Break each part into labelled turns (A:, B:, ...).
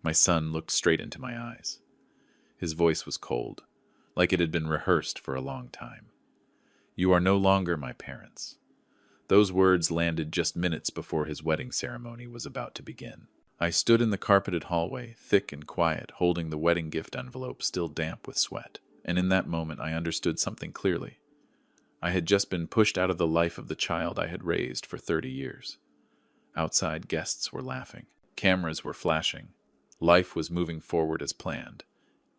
A: My son looked straight into my eyes. His voice was cold, like it had been rehearsed for a long time. You are no longer my parents. Those words landed just minutes before his wedding ceremony was about to begin. I stood in the carpeted hallway, thick and quiet, holding the wedding gift envelope still damp with sweat. And in that moment I understood something clearly. I had just been pushed out of the life of the child I had raised for 30 years. Outside, guests were laughing. Cameras were flashing. Life was moving forward as planned.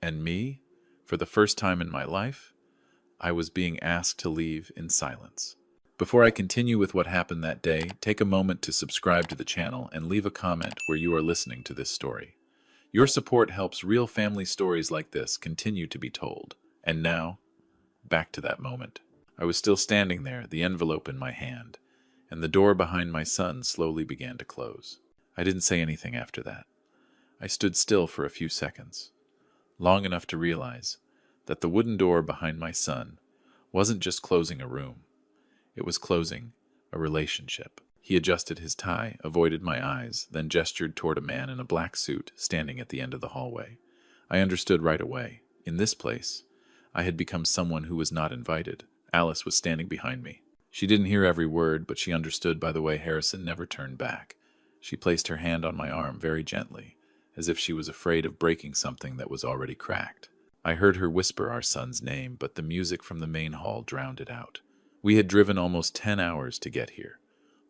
A: And me, for the first time in my life, I was being asked to leave in silence. Before I continue with what happened that day, take a moment to subscribe to the channel and leave a comment where you are listening to this story. Your support helps real family stories like this continue to be told. And now, back to that moment. I was still standing there, the envelope in my hand, and the door behind my son slowly began to close. I didn't say anything after that. I stood still for a few seconds, long enough to realize that the wooden door behind my son wasn't just closing a room. It was closing a relationship. He adjusted his tie, avoided my eyes, then gestured toward a man in a black suit standing at the end of the hallway. I understood right away. In this place, I had become someone who was not invited. Alice was standing behind me. She didn't hear every word, but she understood by the way Harrison never turned back. She placed her hand on my arm very gently, as if she was afraid of breaking something that was already cracked. I heard her whisper our son's name, but the music from the main hall drowned it out. We had driven almost 10 hours to get here,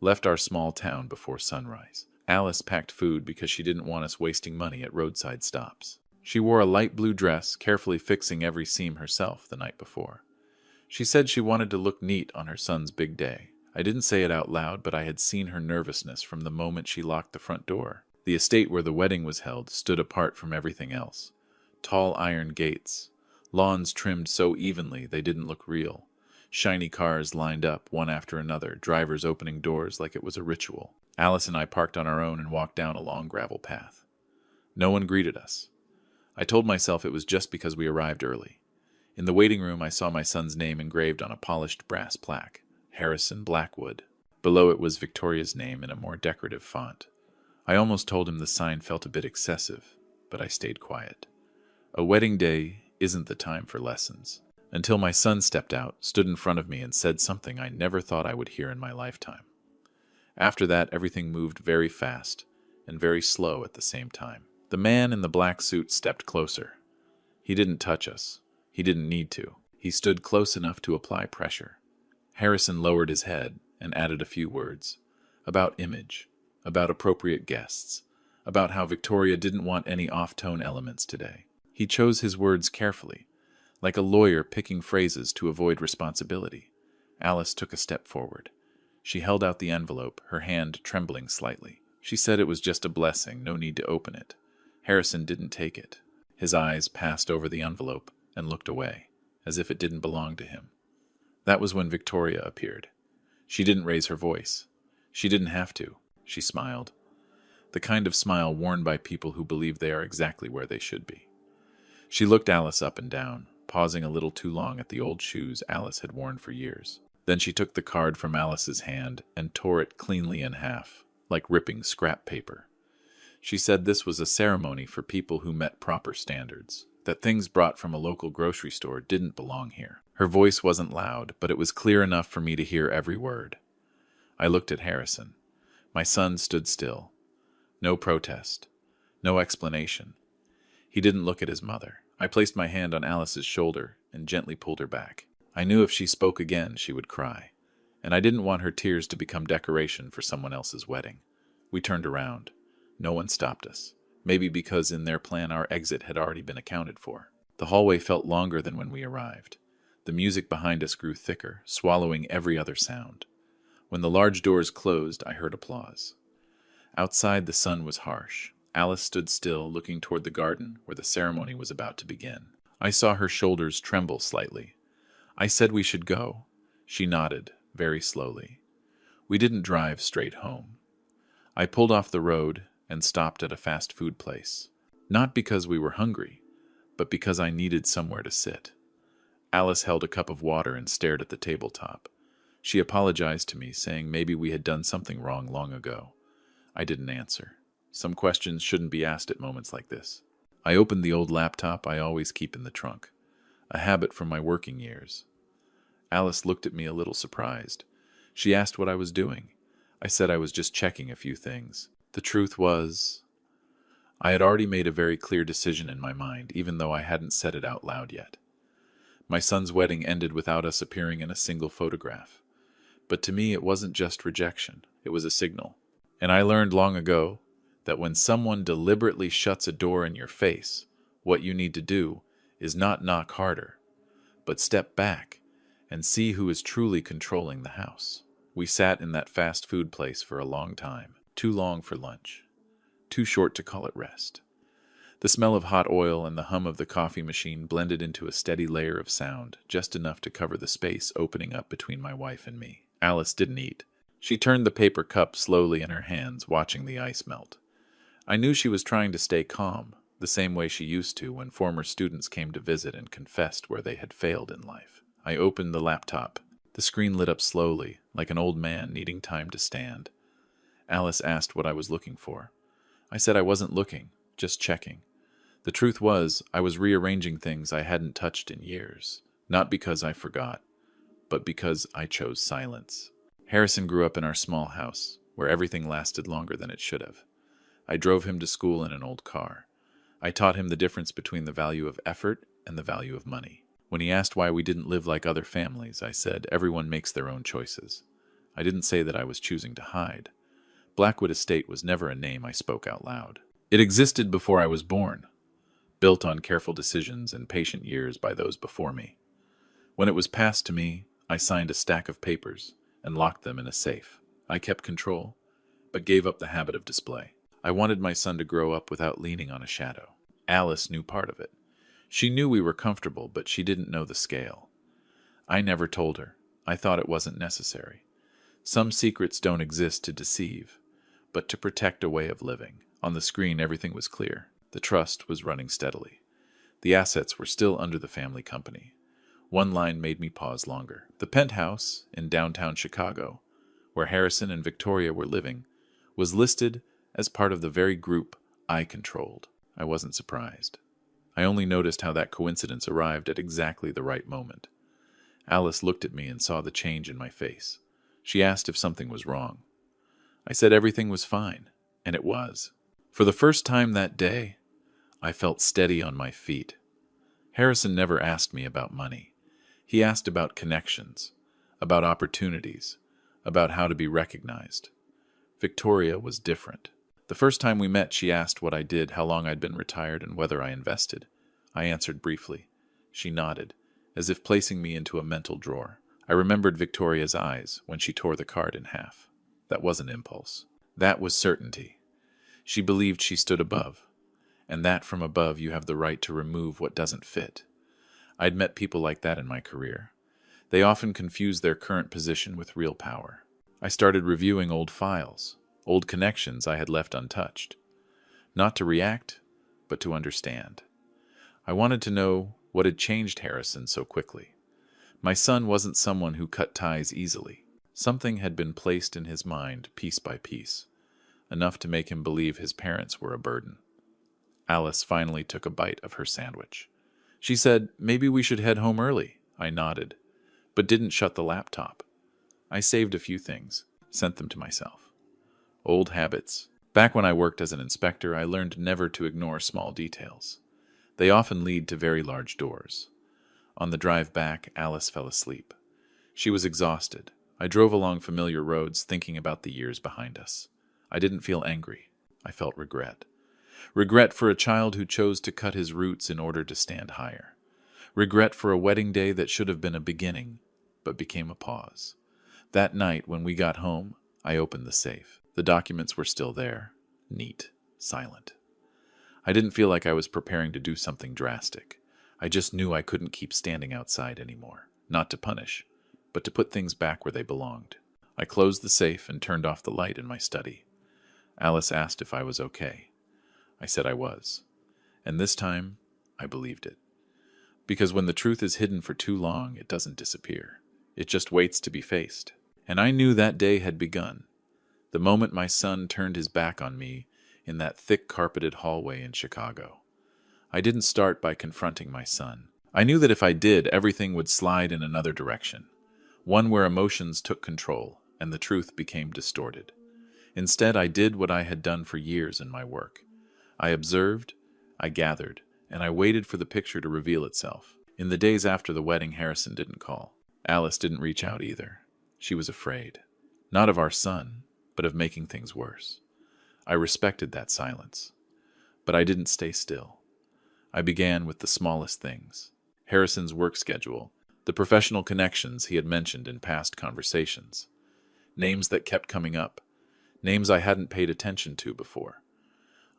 A: left our small town before sunrise. Alice packed food because she didn't want us wasting money at roadside stops. She wore a light blue dress, carefully fixing every seam herself the night before. She said she wanted to look neat on her son's big day. I didn't say it out loud, but I had seen her nervousness from the moment she locked the front door. The estate where the wedding was held stood apart from everything else. Tall iron gates, lawns trimmed so evenly they didn't look real. Shiny cars lined up, one after another, drivers opening doors like it was a ritual. Alice and I parked on our own and walked down a long gravel path. No one greeted us. I told myself it was just because we arrived early. In the waiting room, I saw my son's name engraved on a polished brass plaque, Harrison Blackwood. Below it was Victoria's name in a more decorative font. I almost told him the sign felt a bit excessive, but I stayed quiet. A wedding day isn't the time for lessons. Until my son stepped out, stood in front of me, and said something I never thought I would hear in my lifetime. After that, everything moved very fast and very slow at the same time. The man in the black suit stepped closer. He didn't touch us. He didn't need to. He stood close enough to apply pressure. Harrison lowered his head and added a few words. About image, about appropriate guests, about how Victoria didn't want any off-tone elements today. He chose his words carefully, like a lawyer picking phrases to avoid responsibility. Alice took a step forward. She held out the envelope, her hand trembling slightly. She said it was just a blessing, no need to open it. Harrison didn't take it. His eyes passed over the envelope and looked away, as if it didn't belong to him. That was when Victoria appeared. She didn't raise her voice. She didn't have to. She smiled. The kind of smile worn by people who believe they are exactly where they should be. She looked Alice up and down, pausing a little too long at the old shoes Alice had worn for years. Then she took the card from Alice's hand and tore it cleanly in half, like ripping scrap paper. She said this was a ceremony for people who met proper standards, that things brought from a local grocery store didn't belong here. Her voice wasn't loud, but it was clear enough for me to hear every word. I looked at Harrison. My son stood still. No protest. No explanation. He didn't look at his mother. I placed my hand on Alice's shoulder and gently pulled her back. I knew if she spoke again, she would cry, and I didn't want her tears to become decoration for someone else's wedding. We turned around. No one stopped us, maybe because in their plan our exit had already been accounted for. The hallway felt longer than when we arrived. The music behind us grew thicker, swallowing every other sound. When the large doors closed, I heard applause. Outside, the sun was harsh. Alice stood still, looking toward the garden where the ceremony was about to begin. I saw her shoulders tremble slightly. I said we should go. She nodded, very slowly. We didn't drive straight home. I pulled off the road and stopped at a fast food place. Not because we were hungry, but because I needed somewhere to sit. Alice held a cup of water and stared at the tabletop. She apologized to me, saying maybe we had done something wrong long ago. I didn't answer. Some questions shouldn't be asked at moments like this. I opened the old laptop I always keep in the trunk, a habit from my working years. Alice looked at me a little surprised. She asked what I was doing. I said I was just checking a few things. The truth was, I had already made a very clear decision in my mind, even though I hadn't said it out loud yet. My son's wedding ended without us appearing in a single photograph. But to me, it wasn't just rejection. It was a signal. And I learned long ago that when someone deliberately shuts a door in your face, what you need to do is not knock harder, but step back and see who is truly controlling the house. We sat in that fast food place for a long time, too long for lunch, too short to call it rest. The smell of hot oil and the hum of the coffee machine blended into a steady layer of sound, just enough to cover the space opening up between my wife and me. Alice didn't eat. She turned the paper cup slowly in her hands, watching the ice melt. I knew she was trying to stay calm, the same way she used to when former students came to visit and confessed where they had failed in life. I opened the laptop. The screen lit up slowly, like an old man needing time to stand. Alice asked what I was looking for. I said I wasn't looking, just checking. The truth was, I was rearranging things I hadn't touched in years, not because I forgot, but because I chose silence. Harrison grew up in our small house, where everything lasted longer than it should have. I drove him to school in an old car. I taught him the difference between the value of effort and the value of money. When he asked why we didn't live like other families, I said, everyone makes their own choices. I didn't say that I was choosing to hide. Blackwood Estate was never a name I spoke out loud. It existed before I was born, built on careful decisions and patient years by those before me. When it was passed to me, I signed a stack of papers and locked them in a safe. I kept control, but gave up the habit of display. I wanted my son to grow up without leaning on a shadow. Alice knew part of it. She knew we were comfortable, but she didn't know the scale. I never told her. I thought it wasn't necessary. Some secrets don't exist to deceive, but to protect a way of living. On the screen, everything was clear. The trust was running steadily. The assets were still under the family company. One line made me pause longer. The penthouse in downtown Chicago, where Harrison and Victoria were living, was listed as part of the very group I controlled. I wasn't surprised. I only noticed how that coincidence arrived at exactly the right moment. Alice looked at me and saw the change in my face. She asked if something was wrong. I said everything was fine, and it was. For the first time that day, I felt steady on my feet. Harrison never asked me about money. He asked about connections, about opportunities, about how to be recognized. Victoria was different. The first time we met, she asked what I did, how long I'd been retired, and whether I invested. I answered briefly. She nodded, as if placing me into a mental drawer. I remembered Victoria's eyes when she tore the card in half. That wasn't impulse. That was certainty. She believed she stood above, and that from above you have the right to remove what doesn't fit. I'd met people like that in my career. They often confuse their current position with real power. I started reviewing old files, old connections I had left untouched. Not to react, but to understand. I wanted to know what had changed Harrison so quickly. My son wasn't someone who cut ties easily. Something had been placed in his mind piece by piece, enough to make him believe his parents were a burden. Alice finally took a bite of her sandwich. She said, "Maybe we should head home early." I nodded, but didn't shut the laptop. I saved a few things, sent them to myself. Old habits. Back when I worked as an inspector, I learned never to ignore small details. They often lead to very large doors. On the drive back, Alice fell asleep. She was exhausted. I drove along familiar roads, thinking about the years behind us. I didn't feel angry. I felt regret. Regret for a child who chose to cut his roots in order to stand higher. Regret for a wedding day that should have been a beginning, but became a pause. That night, when we got home, I opened the safe. The documents were still there, neat, silent. I didn't feel like I was preparing to do something drastic. I just knew I couldn't keep standing outside anymore, not to punish, but to put things back where they belonged. I closed the safe and turned off the light in my study. Alice asked if I was okay. I said I was. And this time, I believed it. Because when the truth is hidden for too long, it doesn't disappear. It just waits to be faced. And I knew that day had begun. The moment my son turned his back on me, in that thick carpeted hallway in Chicago. I didn't start by confronting my son. I knew that if I did, everything would slide in another direction, one where emotions took control and the truth became distorted. Instead, I did what I had done for years in my work. I observed, I gathered, and I waited for the picture to reveal itself. In the days after the wedding, Harrison didn't call. Alice didn't reach out either. She was afraid. Not of our son, but of making things worse. I respected that silence. But I didn't stay still. I began with the smallest things. Harrison's work schedule, the professional connections he had mentioned in past conversations. Names that kept coming up. Names I hadn't paid attention to before.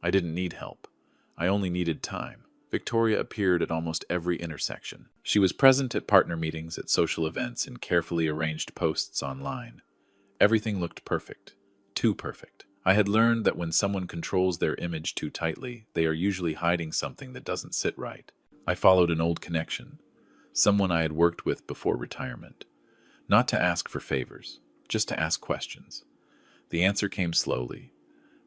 A: I didn't need help. I only needed time. Victoria appeared at almost every intersection. She was present at partner meetings, at social events, and carefully arranged posts online. Everything looked perfect. Too perfect. I had learned that when someone controls their image too tightly, they are usually hiding something that doesn't sit right. I followed an old connection, someone I had worked with before retirement. Not to ask for favors, just to ask questions. The answer came slowly,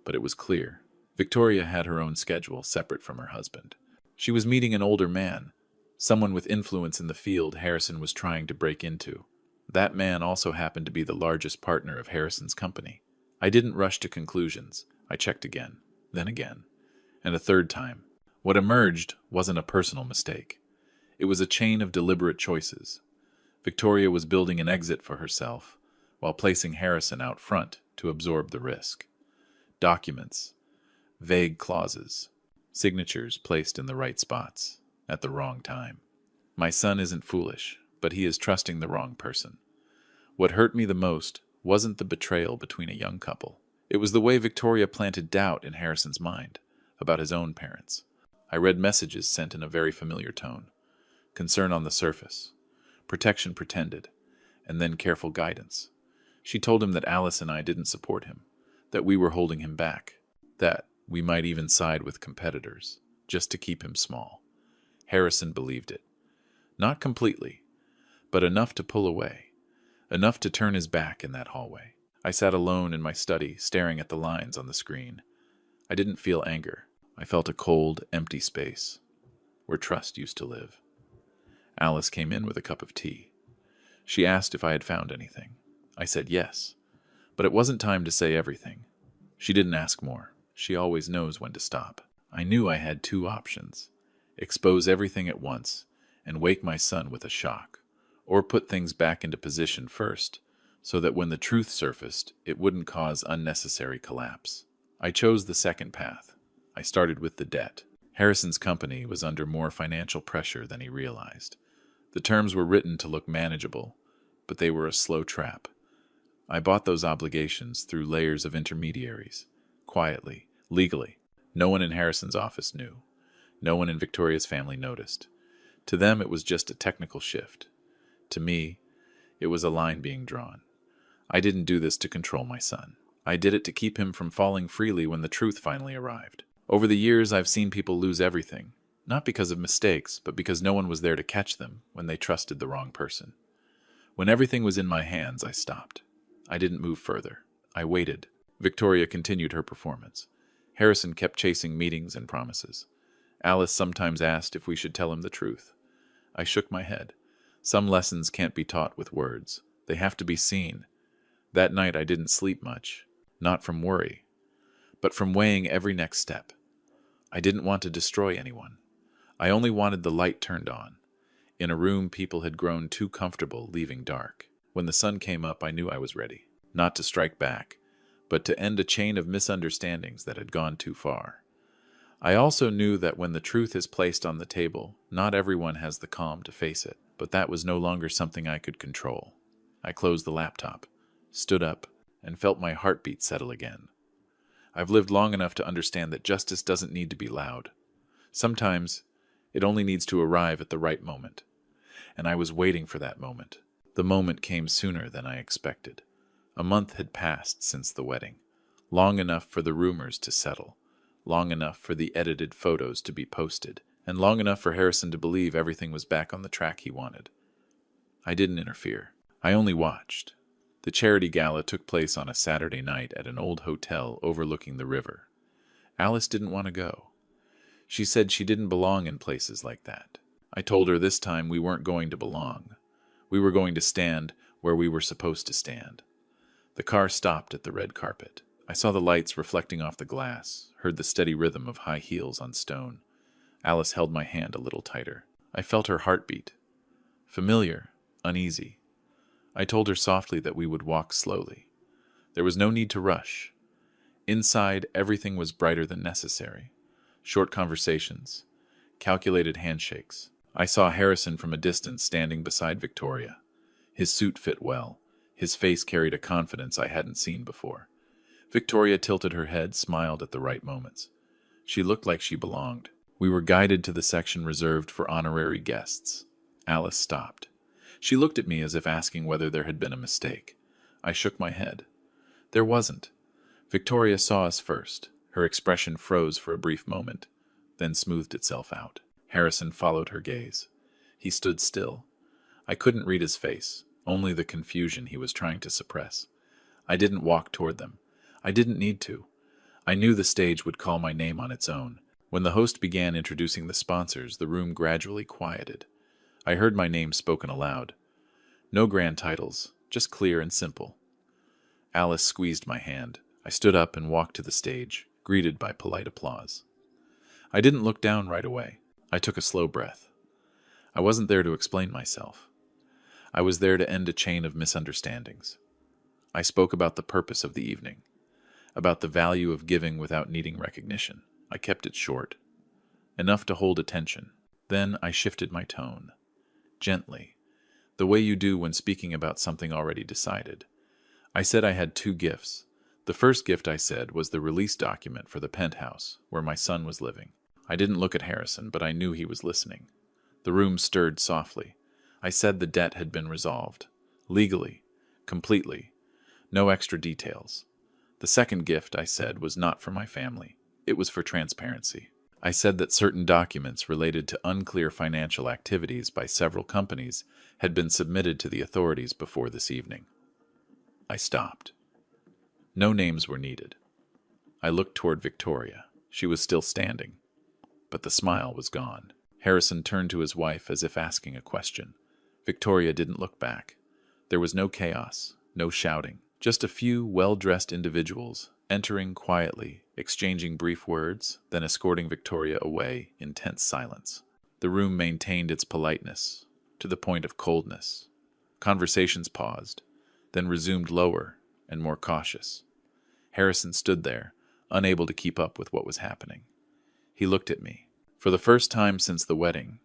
A: but it was clear. Victoria had her own schedule, separate from her husband. She was meeting an older man, someone with influence in the field Harrison was trying to break into. That man also happened to be the largest partner of Harrison's company. I didn't rush to conclusions. I checked again, then again, and a third time. What emerged wasn't a personal mistake. It was a chain of deliberate choices. Victoria was building an exit for herself, while placing Harrison out front to absorb the risk. Documents, vague clauses, signatures placed in the right spots, at the wrong time. My son isn't foolish, but he is trusting the wrong person. What hurt me the most wasn't the betrayal between a young couple. It was the way Victoria planted doubt in Harrison's mind about his own parents. I read messages sent in a very familiar tone. Concern on the surface, protection pretended, and then careful guidance. She told him that Alice and I didn't support him, that we were holding him back, that we might even side with competitors, just to keep him small. Harrison believed it. Not completely, but enough to pull away, enough to turn his back in that hallway. I sat alone in my study, staring at the lines on the screen. I didn't feel anger. I felt a cold, empty space, where trust used to live. Alice came in with a cup of tea. She asked if I had found anything. I said yes, but it wasn't time to say everything. She didn't ask more. She always knows when to stop. I knew I had two options: expose everything at once and wake my son with a shock, or put things back into position first, so that when the truth surfaced, it wouldn't cause unnecessary collapse. I chose the second path. I started with the debt. Harrison's company was under more financial pressure than he realized. The terms were written to look manageable, but they were a slow trap. I bought those obligations through layers of intermediaries, quietly, legally. No one in Harrison's office knew. No one in Victoria's family noticed. To them, it was just a technical shift. To me, it was a line being drawn. I didn't do this to control my son. I did it to keep him from falling freely when the truth finally arrived. Over the years, I've seen people lose everything, not because of mistakes, but because no one was there to catch them when they trusted the wrong person. When everything was in my hands, I stopped. I didn't move further. I waited. Victoria continued her performance. Harrison kept chasing meetings and promises. Alice sometimes asked if we should tell him the truth. I shook my head. Some lessons can't be taught with words. They have to be seen. That night I didn't sleep much, not from worry, but from weighing every next step. I didn't want to destroy anyone. I only wanted the light turned on. In a room people had grown too comfortable leaving dark. When the sun came up, I knew I was ready, not to strike back, but to end a chain of misunderstandings that had gone too far. I also knew that when the truth is placed on the table, not everyone has the calm to face it, but that was no longer something I could control. I closed the laptop, stood up, and felt my heartbeat settle again. I've lived long enough to understand that justice doesn't need to be loud. Sometimes, it only needs to arrive at the right moment. And I was waiting for that moment. The moment came sooner than I expected. A month had passed since the wedding, long enough for the rumors to settle, long enough for the edited photos to be posted, and long enough for Harrison to believe everything was back on the track he wanted. I didn't interfere. I only watched. The charity gala took place on a Saturday night at an old hotel overlooking the river. Alice didn't want to go. She said she didn't belong in places like that. I told her this time we weren't going to belong. We were going to stand where we were supposed to stand. The car stopped at the red carpet. I saw the lights reflecting off the glass, heard the steady rhythm of high heels on stone. Alice held my hand a little tighter. I felt her heartbeat. Familiar, uneasy. I told her softly that we would walk slowly. There was no need to rush. Inside, everything was brighter than necessary. Short conversations, calculated handshakes. I saw Harrison from a distance standing beside Victoria. His suit fit well. His face carried a confidence I hadn't seen before. Victoria tilted her head, smiled at the right moments. She looked like she belonged. We were guided to the section reserved for honorary guests. Alice stopped. She looked at me as if asking whether there had been a mistake. I shook my head. There wasn't. Victoria saw us first. Her expression froze for a brief moment, then smoothed itself out. Harrison followed her gaze. He stood still. I couldn't read his face, only the confusion he was trying to suppress. I didn't walk toward them. I didn't need to. I knew the stage would call my name on its own. When the host began introducing the sponsors, the room gradually quieted. I heard my name spoken aloud. No grand titles, just clear and simple. Alice squeezed my hand. I stood up and walked to the stage, greeted by polite applause. I didn't look down right away. I took a slow breath. I wasn't there to explain myself. I was there to end a chain of misunderstandings. I spoke about the purpose of the evening, about the value of giving without needing recognition. I kept it short, enough to hold attention. Then I shifted my tone, gently, the way you do when speaking about something already decided. I said I had 2 gifts. The first gift, I said, was the release document for the penthouse, where my son was living. I didn't look at Harrison, but I knew he was listening. The room stirred softly. I said the debt had been resolved. Legally. Completely. No extra details. The second gift, I said, was not for my family. It was for transparency. I said that certain documents related to unclear financial activities by several companies had been submitted to the authorities before this evening. I stopped. No names were needed. I looked toward Victoria. She was still standing, but the smile was gone. Harrison turned to his wife as if asking a question. Victoria didn't look back. There was no chaos, no shouting, just a few well-dressed individuals entering quietly, exchanging brief words, then escorting Victoria away in tense silence. The room maintained its politeness, to the point of coldness. Conversations paused, then resumed lower and more cautious. Harrison stood there, unable to keep up with what was happening. He looked at me. For the first time since the wedding,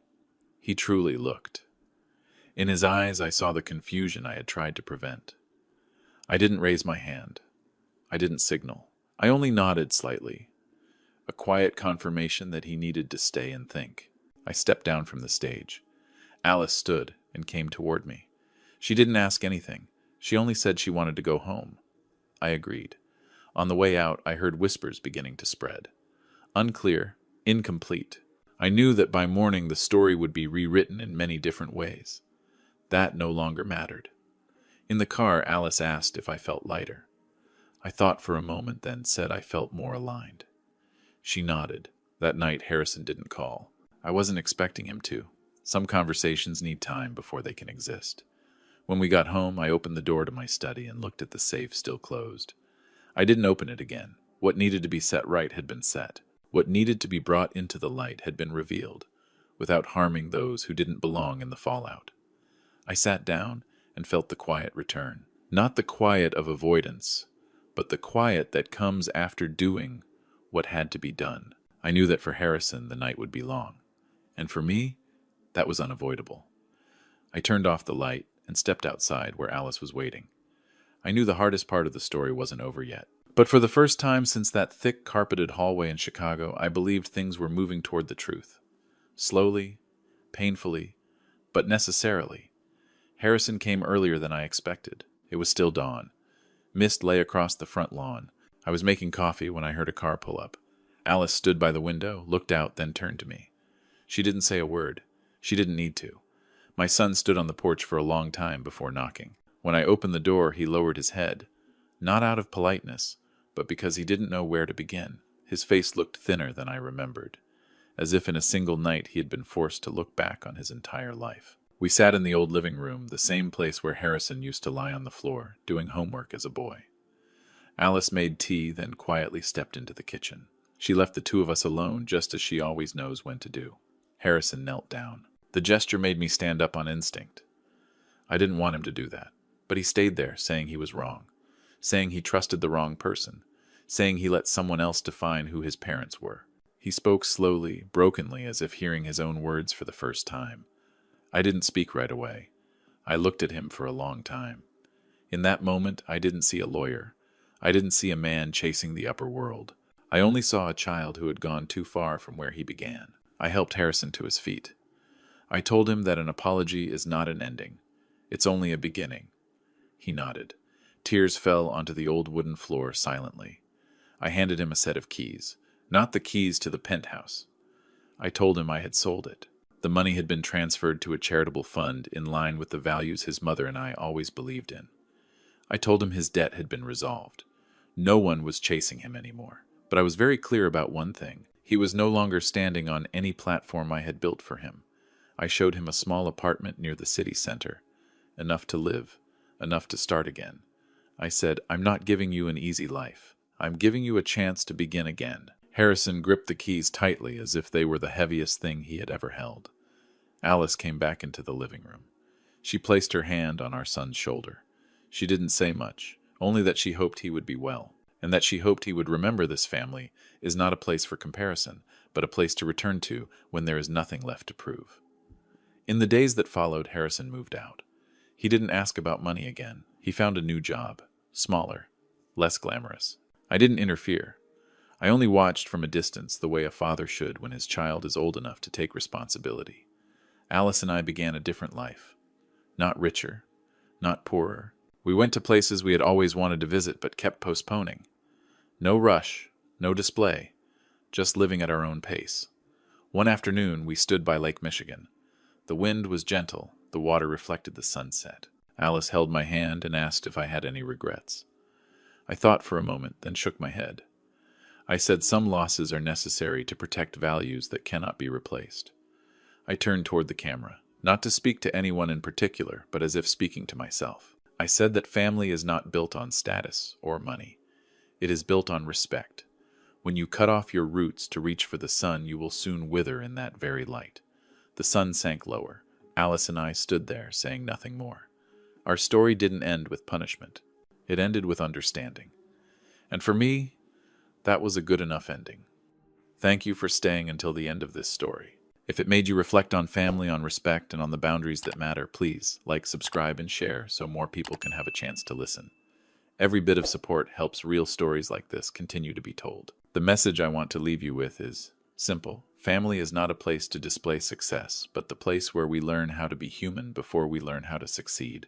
A: he truly looked. In his eyes, I saw the confusion I had tried to prevent. I didn't raise my hand. I didn't signal. I only nodded slightly, a quiet confirmation that he needed to stay and think. I stepped down from the stage. Alice stood and came toward me. She didn't ask anything. She only said she wanted to go home. I agreed. On the way out, I heard whispers beginning to spread. Unclear, incomplete. I knew that by morning the story would be rewritten in many different ways. That no longer mattered. In the car, Alice asked if I felt lighter. I thought for a moment, then said I felt more aligned. She nodded. That night, Harrison didn't call. I wasn't expecting him to. Some conversations need time before they can exist. When we got home, I opened the door to my study and looked at the safe still closed. I didn't open it again. What needed to be set right had been set. What needed to be brought into the light had been revealed, without harming those who didn't belong in the fallout. I sat down and felt the quiet return. Not the quiet of avoidance, but the quiet that comes after doing what had to be done. I knew that for Harrison the night would be long, and for me, that was unavoidable. I turned off the light and stepped outside where Alice was waiting. I knew the hardest part of the story wasn't over yet. But for the first time since that thick carpeted hallway in Chicago, I believed things were moving toward the truth. Slowly, painfully, but necessarily. Harrison came earlier than I expected. It was still dawn. Mist lay across the front lawn. I was making coffee when I heard a car pull up. Alice stood by the window, looked out, then turned to me. She didn't say a word. She didn't need to. My son stood on the porch for a long time before knocking. When I opened the door, he lowered his head, not out of politeness, but because he didn't know where to begin. His face looked thinner than I remembered, as if in a single night he had been forced to look back on his entire life. We sat in the old living room, the same place where Harrison used to lie on the floor, doing homework as a boy. Alice made tea, then quietly stepped into the kitchen. She left the two of us alone, just as she always knows when to do. Harrison knelt down. The gesture made me stand up on instinct. I didn't want him to do that, but he stayed there, saying he was wrong, saying he trusted the wrong person, saying he let someone else define who his parents were. He spoke slowly, brokenly, as if hearing his own words for the first time. I didn't speak right away. I looked at him for a long time. In that moment, I didn't see a lawyer. I didn't see a man chasing the upper world. I only saw a child who had gone too far from where he began. I helped Harrison to his feet. I told him that an apology is not an ending. It's only a beginning. He nodded. Tears fell onto the old wooden floor silently. I handed him a set of keys. Not the keys to the penthouse. I told him I had sold it. The money had been transferred to a charitable fund in line with the values his mother and I always believed in. I told him his debt had been resolved. No one was chasing him anymore. But I was very clear about one thing. He was no longer standing on any platform I had built for him. I showed him a small apartment near the city center. Enough to live. Enough to start again. I said, I'm not giving you an easy life. I'm giving you a chance to begin again. Harrison gripped the keys tightly as if they were the heaviest thing he had ever held. Alice came back into the living room. She placed her hand on our son's shoulder. She didn't say much, only that she hoped he would be well, and that she hoped he would remember this family is not a place for comparison, but a place to return to when there is nothing left to prove. In the days that followed, Harrison moved out. He didn't ask about money again. He found a new job, smaller, less glamorous. I didn't interfere. I only watched from a distance the way a father should when his child is old enough to take responsibility. Alice and I began a different life. Not richer, not poorer. We went to places we had always wanted to visit but kept postponing. No rush, no display, just living at our own pace. One afternoon, we stood by Lake Michigan. The wind was gentle, the water reflected the sunset. Alice held my hand and asked if I had any regrets. I thought for a moment, then shook my head. I said some losses are necessary to protect values that cannot be replaced. I turned toward the camera, not to speak to anyone in particular, but as if speaking to myself. I said that family is not built on status or money. It is built on respect. When you cut off your roots to reach for the sun, you will soon wither in that very light. The sun sank lower. Alice and I stood there, saying nothing more. Our story didn't end with punishment. It ended with understanding. And for me, that was a good enough ending. Thank you for staying until the end of this story. If it made you reflect on family, on respect, and on the boundaries that matter, please like, subscribe, and share so more people can have a chance to listen. Every bit of support helps real stories like this continue to be told. The message I want to leave you with is simple. Family is not a place to display success, but the place where we learn how to be human before we learn how to succeed.